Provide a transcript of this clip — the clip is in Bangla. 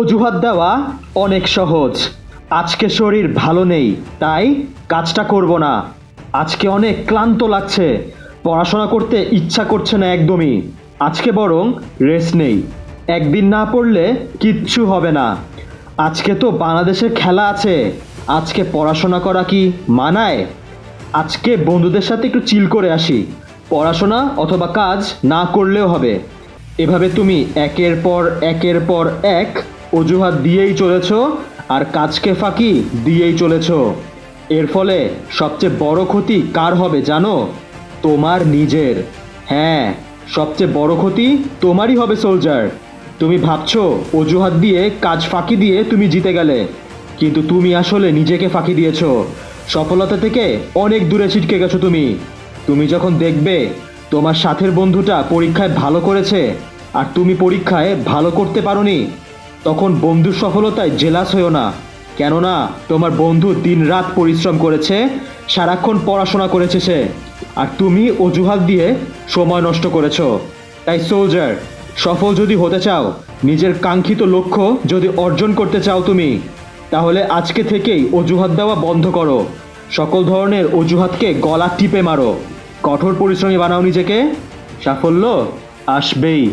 অজুহাত দেওয়া অনেক সহজ। আজকে শরীর ভালো নেই, তাই কাজটা করব না। আজকে অনেক ক্লান্ত লাগছে, পড়াশোনা করতে ইচ্ছা করছে না একদমই। আজকে বরং রেস্ট নেই, একদিন না পড়লে কিচ্ছু হবে না। আজকে তো বাংলাদেশের খেলা আছে, আজকে পড়াশোনা করা কি মানায়? আজকে বন্ধুদের সাথে একটু চিল করে আসি, পড়াশোনা অথবা কাজ না করলেও হবে। এভাবে তুমি একের পর এক অজুহাত দিয়েই চলেছ, আর কাজকে ফাঁকি দিয়েই চলেছ। এর ফলে সবচেয়ে বড় ক্ষতি কার হবে জানো? তোমার নিজের। হ্যাঁ, সবচেয়ে বড় ক্ষতি তোমারই হবে সোলজার। তুমি ভাবছো অজুহাত দিয়ে কাজ ফাঁকি দিয়ে তুমি জিতে গেলে, কিন্তু তুমি আসলে নিজেকে ফাঁকি দিয়েছো। সফলতা থেকে অনেক দূরে ছিটকে গেছো তুমি। তুমি যখন দেখবে তোমার সাথের বন্ধুটা পরীক্ষায় ভালো করেছে আর তুমি পরীক্ষায় ভালো করতে পারোনি, তখন বন্ধুর সফলতায় জেলাস হয়েও না। কেননা তোমার বন্ধু দিনরাত পরিশ্রম করেছে, সারাক্ষণ পড়াশোনা করেছে সে, আর তুমি অজুহাত দিয়ে সময় নষ্ট করেছো। তাই সোলজার, সফল যদি হতে চাও, নিজের কাঙ্ক্ষিত লক্ষ্য যদি অর্জন করতে চাও তুমি, তাহলে আজকে থেকেই অজুহাত দেওয়া বন্ধ করো। সকল ধরনের অজুহাতকে গলা টিপে মারো, কঠোর পরিশ্রমী বানাও নিজেকে, সাফল্য আসবেই।